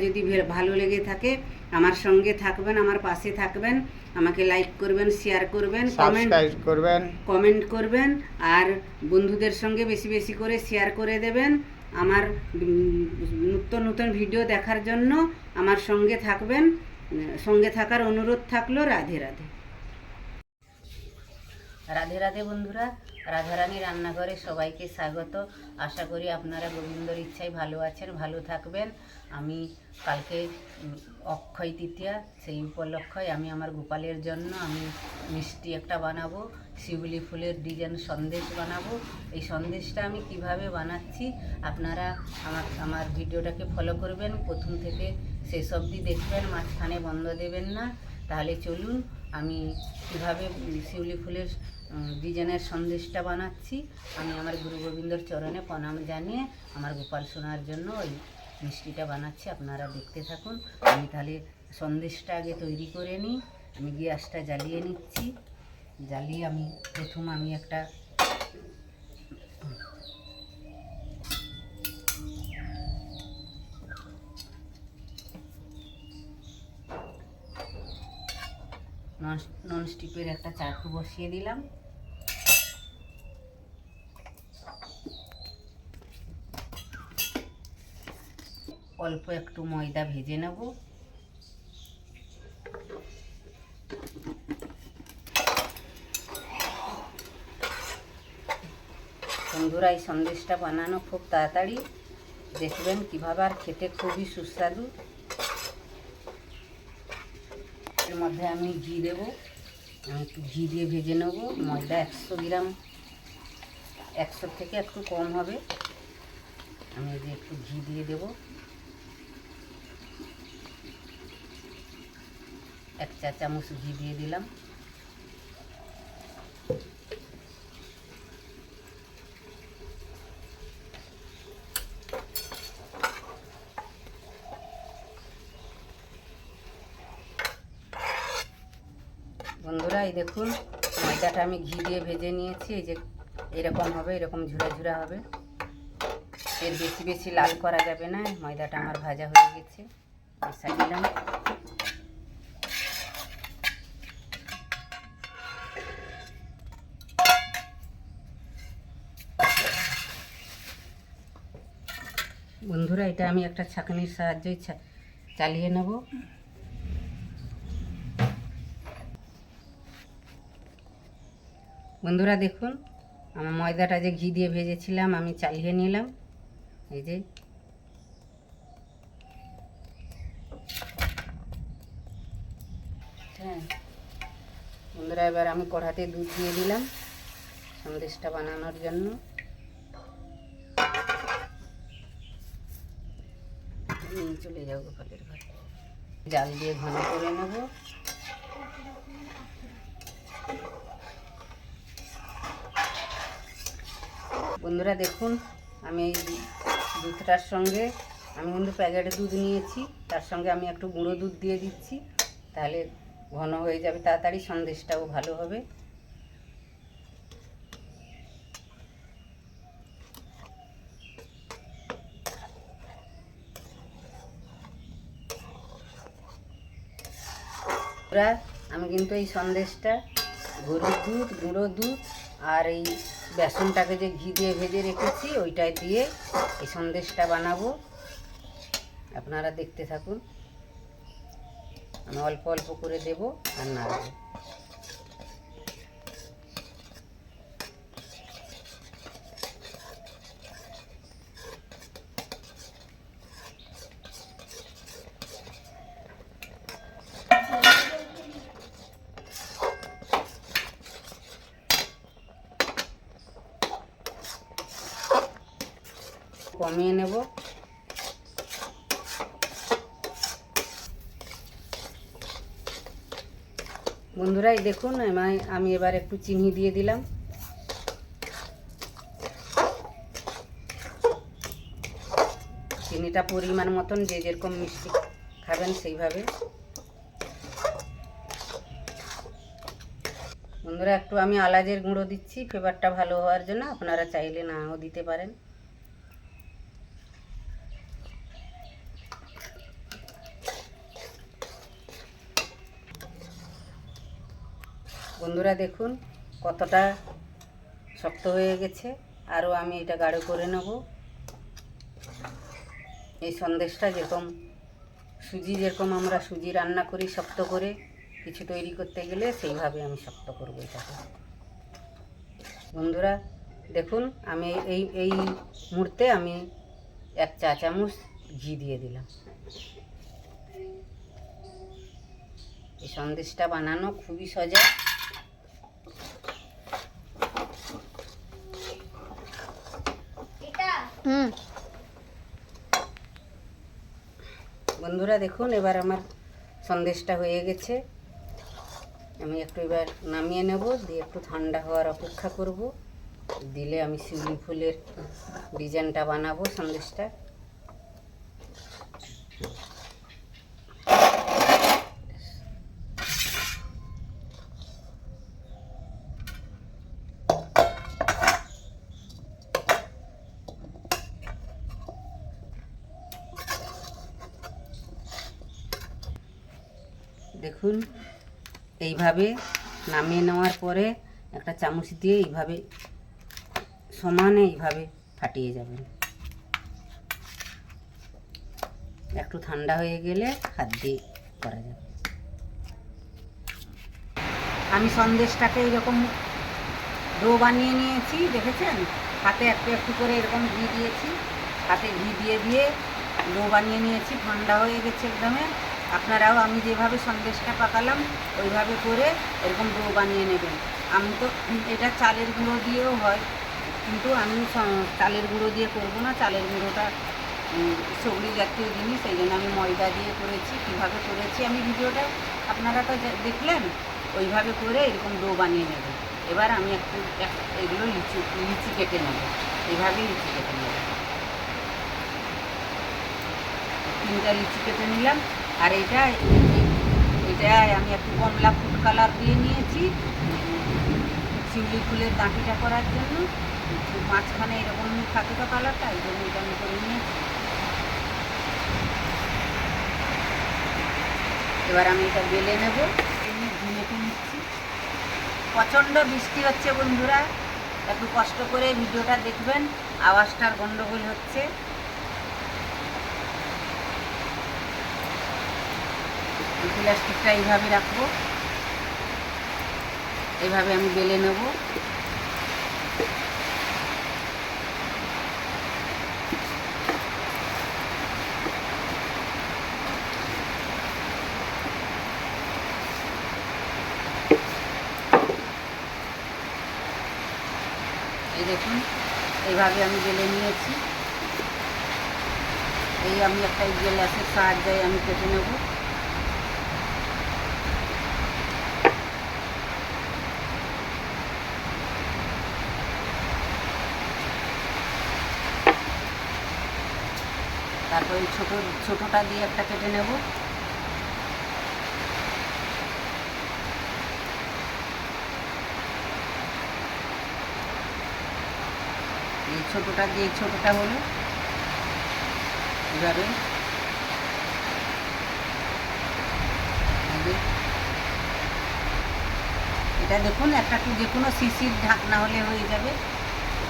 যদি ভালো লেগে থাকে আমার সঙ্গে থাকবেন, আমার পাশে থাকবেন, আমাকে লাইক করবেন, শেয়ার করবেন, কমেন্ট করবেন, আর বন্ধুদের সঙ্গে বেশি বেশি করে শেয়ার করে দেবেন। আমার নতুন নতুন ভিডিও দেখার জন্য আমার সঙ্গে থাকবেন, সঙ্গে থাকার অনুরোধ থাকলো। রাধে রাধে। রাধে রাধে বন্ধুরা, রাধারানী রান্নাঘরে সবাইকে স্বাগত। আশা করি আপনারা গোবিন্দর ইচ্ছায় ভালো আছেন, ভালো থাকবেন। আমি কালকে অক্ষয় তৃতীয়া, সেই উপলক্ষে আমি আমার গোপালের জন্য আমি মিষ্টি একটা বানাবো, শিউলি ফুলের ডিজাইন সন্দেশ বানাবো। এই সন্দেশটা আমি কিভাবে বানাচ্ছি আপনারা আমার ভিডিওটাকে ফলো করবেন, প্রথম থেকে শেষ অবধি দেখবেন, মাঝখানে বন্ধ দেবেন না। তাহলে চলুন আমি কিভাবে শিউলি ফুলের ডিজাইনের সন্দেশটা বানাচ্ছি। আমি আমার গুরু গোবিন্দর চরণে প্রণাম জানিয়ে আমার গোপাল সোনার জন্য ওই মিষ্টিটা বানাচ্ছি, আপনারা দেখতে থাকুন। আমি তাহলে সন্দেশটা আগে তৈরি করে নিই। আমি গ্যাসটা জ্বালিয়ে নিচ্ছি। জ্বালিয়ে আমি একটা ননস্টিকের একটা চাটু বসিয়ে দিলাম। অল্প একটু ময়দা ভেজে নেব। বন্ধুরা, এই সন্দেশটা বানানো খুব তাড়াতাড়ি, দেখবেন কিভাবে, আর খেতে খুবই সুস্বাদু। এর মধ্যে আমি ঘি দেব। আমি একটু ঘি দিয়ে ভেজে নেব। ময়দা 100 গ্রাম, 100 থেকে একটু কম হবে। আমি যে একটু ঘি দিয়ে দেব, 1 চা চামচ ঘি দিয়ে দিলাম। বন্ধুরা, এই দেখুন ময়দাটা আমি ঘি দিয়ে ভেজে নিয়েছি। এই যে এরকম হবে, এরকম ঝুরা ঝুরা হবে। এর বেশি বেশি লাল করা যাবে না। ময়দাটা আমার ভাজা হয়ে গেছে, মিশিয়ে দিলাম। বন্ধুরা, এটা আমি একটা ছাঁকনির সাহায্যে চালিয়ে নেব। বন্ধুরা দেখুন, আমার ময়দাটা যে ঘি দিয়ে ভেজেছিলাম আমি চালিয়ে নিলাম। এই যে হ্যাঁ বন্ধুরা, এবার আমি কড়াতে দুধ দিয়ে দিলাম সন্দেশটা বানানোর জন্য। চলে যাও গোপালের ঘরে। জাল দিয়ে ঘন করে নেব। বন্ধুরা দেখুন, আমি এই দুধটার সঙ্গে আমি কিন্তু প্যাকেটে দুধ নিয়েছি, তার সঙ্গে আমি একটু গুঁড়ো দুধ দিয়ে দিচ্ছি। তাহলে ঘন হয়ে যাবে তাড়াতাড়ি, সন্দেশটাও ভালো হবে। আমি কিন্তু এই সন্দেশটা গরুর দুধ, গুঁড়ো দুধ আর এই বেসনটাকে যে ঘি দিয়ে ভেজে রেখেছি ওইটাই দিয়ে এই সন্দেশটা বানাবো। আপনারা দেখতে থাকুন। আমি অল্প অল্প করে দেব আর নাড়ব। কমিয়ে নেব। বন্ধুরা, এই দেখুন আমি এবার একটু চিনি দিয়ে দিলাম। চিনিটা পরিমাণ মতন, যে যেরকম মিষ্টি খাবেন সেইভাবে। বন্ধুরা, একটু আমি এলাচের গুঁড়ো দিচ্ছি ফ্লেভারটা ভালো হওয়ার জন্য, আপনারা চাইলে নাও দিতে পারেন। বন্ধুরা দেখুন কতটা শক্ত হয়ে গেছে। আরও আমি এটা গাঢ় করে নেব। এই সন্দেশটা যেরকম আমরা সুজি রান্না করি শক্ত করে, কিছু তৈরি করতে গেলে সেইভাবে আমি শক্ত করব এটাকে। বন্ধুরা দেখুন আমি এই মুহূর্তে আমি 1 চা চামচ ঘি দিয়ে দিলাম। এই সন্দেশটা বানানো খুবই সোজা। বন্ধুরা দেখুন এবার আমার সন্দেশটা হয়ে গেছে। আমি একটু এবার নামিয়ে নেব, দিয়ে একটু ঠান্ডা হওয়ার অপেক্ষা করব। দিলে আমি শিউলি ফুলের ডিজাইনটা বানাবো সন্দেশটা। দেখুন এইভাবে নামিয়ে নেওয়ার পরে একটা চামচ দিয়ে এইভাবে সমানে এইভাবে ফাটিয়ে যাবেন। একটু ঠান্ডা হয়ে গেলে হাত দিয়ে করা যাবে। আমি সন্দেশটাকে এরকম ডো বানিয়ে নিয়েছি, দেখেছেন? হাতে একটু একটু করে এরকম ঘি দিয়েছি, হাতে ঘি দিয়ে দিয়ে ডো বানিয়ে নিয়েছি। ঠান্ডা হয়ে গেছে একদমে। আপনারাও আমি যেভাবে সন্দেশটা পাকালাম ওইভাবে করে এরকম ডো বানিয়ে নেবেন। আমি তো এটা চালের গুঁড়ো দিয়েও হয়, কিন্তু আমি চালের গুঁড়ো দিয়ে করবো না। চালের গুঁড়োটা সবজি জাতীয় জিনিস, সেই জন্য আমি ময়দা দিয়ে করেছি। কীভাবে করেছি আমি ভিডিওটা আপনারা তো দেখলেন। ওইভাবে করে এরকম ডো বানিয়ে নেবেন। এবার আমি এগুলো লিচি কেটে নেব। এইভাবেই লিচি কেটে নেব। 3টা লিচি কেটে নিলাম। আর এটা আমি একটু কমলা ফুড কালার দিয়ে নিয়েছি শিউলি ফুলের দাঁটিটা করার জন্য। মাঝখানে এরকম থাকে তো কালারটা, এই জন্য এটা আমি করে নিয়েছি। এবার আমি এটা বেলে নেব। মেখে নিচ্ছি। প্রচণ্ড বৃষ্টি হচ্ছে বন্ধুরা, একটু কষ্ট করে ভিডিওটা দেখবেন। আওয়াজটার গন্ডগোল হচ্ছে। প্লাস্টিকটা এইভাবে রাখবো, এইভাবে আমি বেলে নেব। এই দেখুন এইভাবে আমি বেলে নিয়েছি। এই আমি একটা গ্লাসের সাহায্যে আমি কেটে নেব। তারপর এই ছোটোটা দিয়ে একটা কেটে নেব। এই ছোটোটা দিয়ে ছোটোটা হলো এভাবে। এটা দেখুন একটা যে কোনো শিশির ঢাকনা হলে হয়ে যাবে।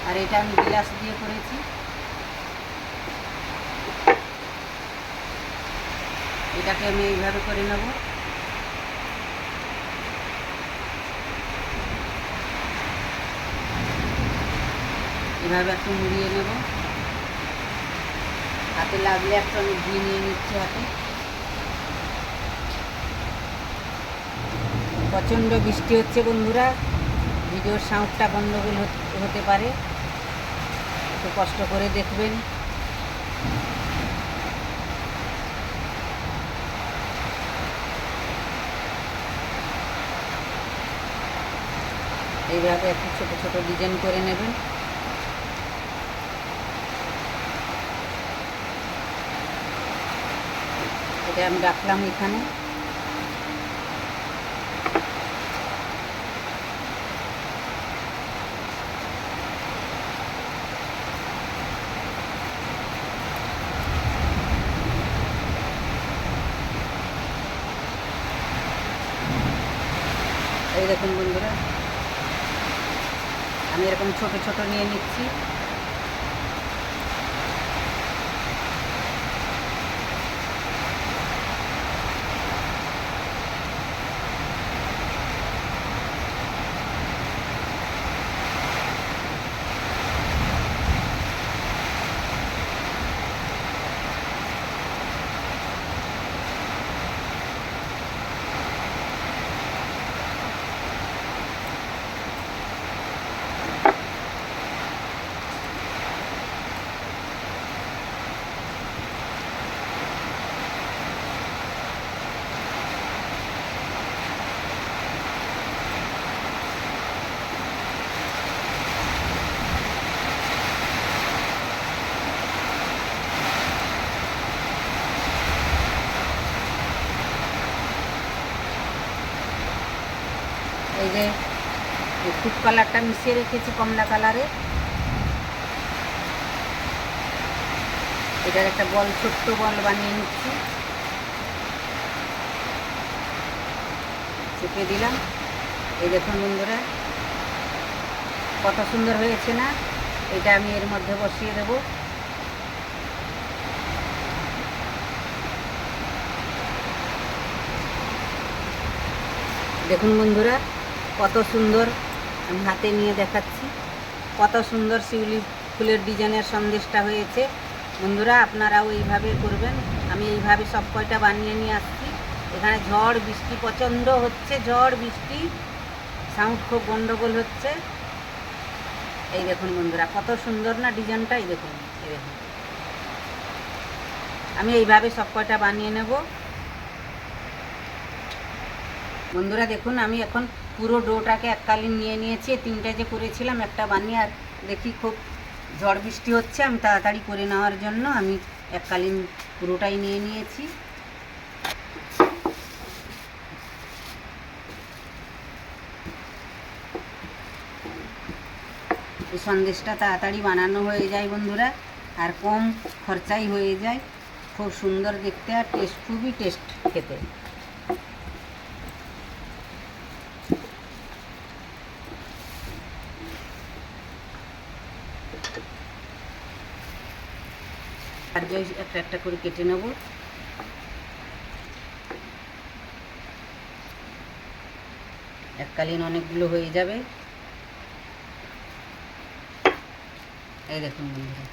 আর এটা আমি গ্লাস দিয়ে করেছি। এটাকে আমি এইভাবে করে নেব। এভাবে একটু মুড়িয়ে নেব। হাতে লাগলে একটু আমি ঘি নিয়ে নিচ্ছি হাতে। প্রচণ্ড বৃষ্টি হচ্ছে বন্ধুরা, ভিডিওর সাউন্ডটা গন্ডগোল হতে পারে, একটু কষ্ট করে দেখবেন। এইভাবে একটু ছোটো ছোটো ডিজাইন করে নেবেন। এটা আমি রাখলাম এখানে। এই দেখুন বন্ধুরা, আমি এরকম ছোট ছোট নিয়ে নিচ্ছি। এই যে ফুড কালারটা মিশিয়ে রেখেছি কমলা কালারে, এটার একটা বল, ছোট্ট বল বানিয়ে নিচ্ছি। চেপে দিলাম। এই দেখুন বন্ধুরা, কত সুন্দর হয়েছে না? এটা আমি এর মধ্যে বসিয়ে দেব। দেখুন বন্ধুরা, কত সুন্দর, আমি হাতে নিয়ে দেখাচ্ছি, কত সুন্দর শিউলি ফুলের ডিজাইনের সন্দেশটা হয়েছে। বন্ধুরা আপনারাও এইভাবে করবেন। আমি এইভাবে সব কয়টা বানিয়ে নিয়ে আসছি। এখানে ঝড় বৃষ্টি প্রচণ্ড হচ্ছে, ঝড় বৃষ্টি, সাউন্ড খুব গন্ডগোল হচ্ছে। এই দেখুন বন্ধুরা, কত সুন্দর না ডিজাইনটা? এই দেখুন, এই দেখুন, আমি এইভাবে সব কয়টা বানিয়ে নেব। বন্ধুরা দেখুন, আমি এখন পুরো ডোটাকে এককালীন নিয়ে নিয়েছি। তিনটে যে করেছিলাম একটা বানিয়ে, আর দেখি খুব ঝড় বৃষ্টি হচ্ছে, আমি তাড়াতাড়ি করে নেওয়ার জন্য আমি এককালীন পুরোটাই নিয়ে নিয়েছি। এই সন্দেশটা তাড়াতাড়ি বানানো হয়ে যায় বন্ধুরা, আর কম খরচাই হয়ে যায়, খুব সুন্দর দেখতে, আর টেস্ট, খুবই টেস্ট খেতে। আর একটা একটা করে কেটে নেব। এককালীন অনেকগুলো হয়ে যাবে। এই দেখুন বন্ধুরা,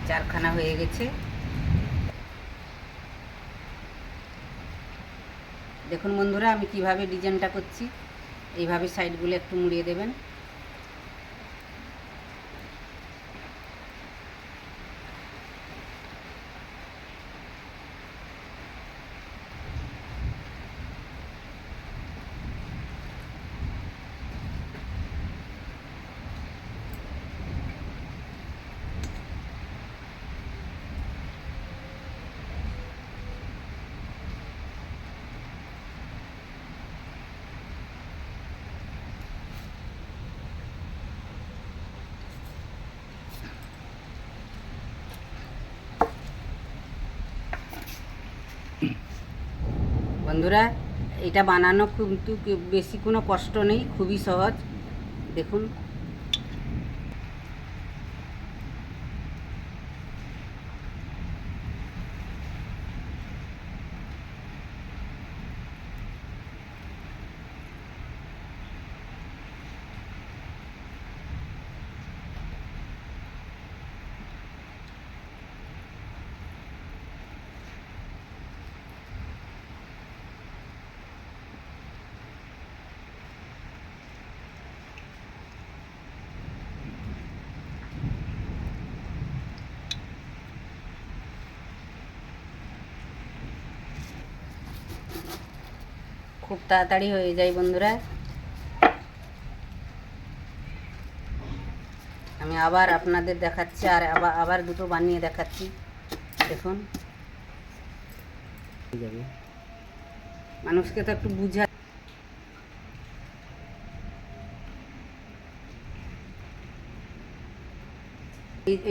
চারখানা হয়ে গেছে। দেখুন বন্ধুরা, আমি কিভাবে ডিজাইনটা করছি। এইভাবে সাইডগুলো একটু মুড়িয়ে দেবেন। বন্ধুরা, এটা বানানো কিন্তু বেশি কোনো কষ্ট নেই, খুবই সহজ। দেখুন, খুব তাড়াতাড়ি হয়ে যায় বন্ধুরা। আমি আবার আপনাদের দেখাচ্ছি, আর আবার দুটো বানিয়ে দেখাচ্ছি। দেখুন, মানুষকে তো একটু বুঝা,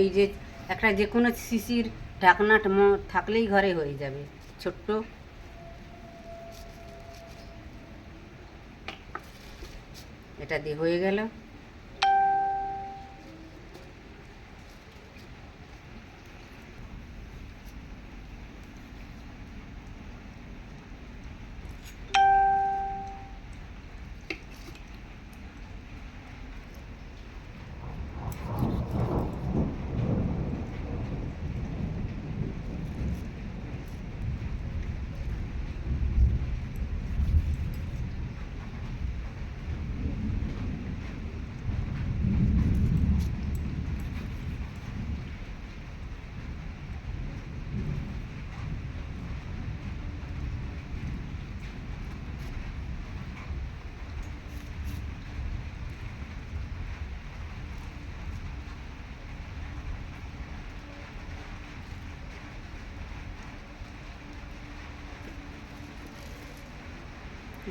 এই যে একটা যে কোনো শিশির ঢাকনা থাকলেই ঘরে হয়ে যাবে ছোট্ট। এটা দিয়ে হয়ে গেল।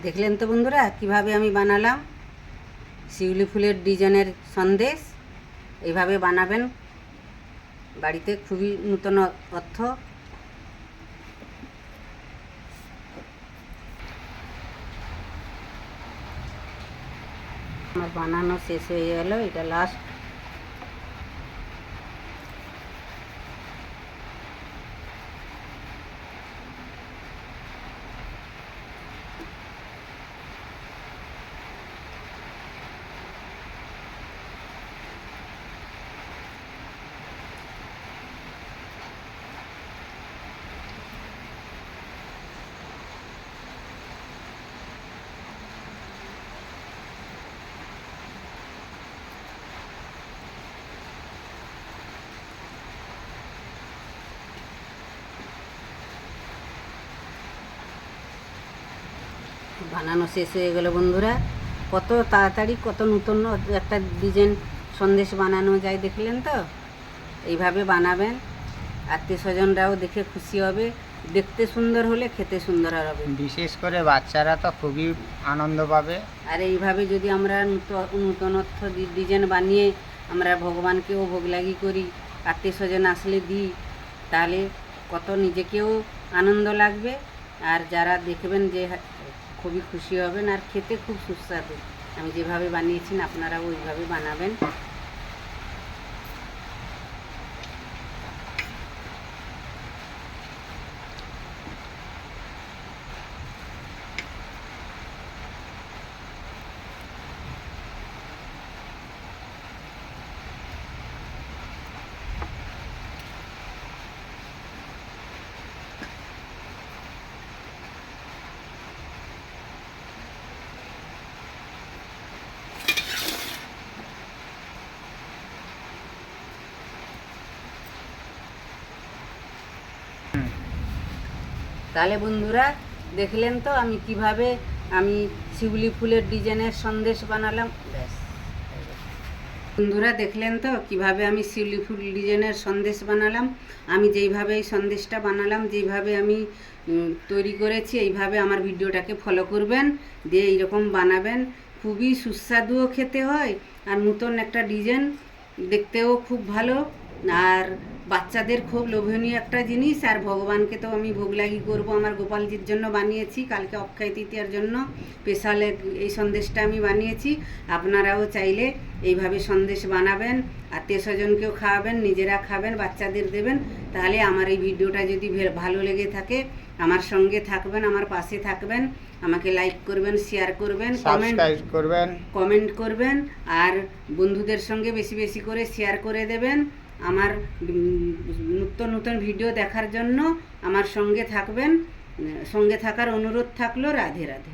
দেখলেন তো বন্ধুরা কিভাবে আমি বানালাম শিউলি ফুলের ডিজাইনের সন্দেশ। এইভাবে বানাবেন বাড়িতে, খুবই নূতন অর্থ। আমার বানানো শেষ হয়ে গেল, এটা লাস্ট। বানানো শেষ হয়ে গেল বন্ধুরা। কত তাড়াতাড়ি কত নতুন একটা ডিজাইন সন্দেশ বানানো যায়, দেখলেন তো? এইভাবে বানাবেন, আত্মীয় স্বজনরাও দেখে খুশি হবে। দেখতে সুন্দর হলে খেতে সুন্দর হবে, বিশেষ করে বাচ্চারা তো খুবই আনন্দ পাবে। আর এইভাবে যদি আমরা নূতনত্ব ডিজাইন বানিয়ে আমরা ভগবানকেও ভোগলাগি করি, আত্মীয় স্বজন আসলে দিই, তাহলে কত নিজেকেও আনন্দ লাগবে, আর যারা দেখবেন যে খুবই খুশি হবেন, আর খেতে খুব সুস্বাদু। আমি যেভাবে বানিয়েছি আপনারাও ওইভাবে বানাবেন। তাহলে বন্ধুরা দেখলেন তো আমি কিভাবে শিউলি ফুলের ডিজাইনের সন্দেশ বানালাম। ব্যাস বন্ধুরা দেখলেন তো কিভাবে আমি শিউলি ফুল ডিজাইনের সন্দেশ বানালাম। আমি যেইভাবে এই সন্দেশটা বানালাম, যেইভাবে আমি তৈরি করেছি, এইভাবে আমার ভিডিওটাকে ফলো করবেন, দিয়ে এইরকম বানাবেন। খুবই সুস্বাদুও খেতে হয়, আর নতুন একটা ডিজাইন, দেখতেও খুব ভালো, আর বাচ্চাদের খুব লোভনীয় একটা জিনিস। আর ভগবানকে তো আমি ভোগলাগি করব, আমার গোপালজির জন্য বানিয়েছি, কালকে অক্ষয় তৃতীয়ার জন্য স্পেশাল এই সন্দেশটা আমি বানিয়েছি। আপনারাও চাইলে এইভাবে সন্দেশ বানাবেন, আত্মীয় স্বজনকেও খাওয়াবেন, নিজেরা খাবেন, বাচ্চাদের দেবেন। তাহলে আমার এই ভিডিওটা যদি ভালো লেগে থাকে আমার সঙ্গে থাকবেন, আমার পাশে থাকবেন, আমাকে লাইক করবেন, শেয়ার করবেন, কমেন্ট করবেন, আর বন্ধুদের সঙ্গে বেশি বেশি করে শেয়ার করে দেবেন। আমার নতুন ভিডিও দেখার জন্য আমার সঙ্গে থাকবেন, সঙ্গে থাকার অনুরোধ থাকলো। রাধে রাধে।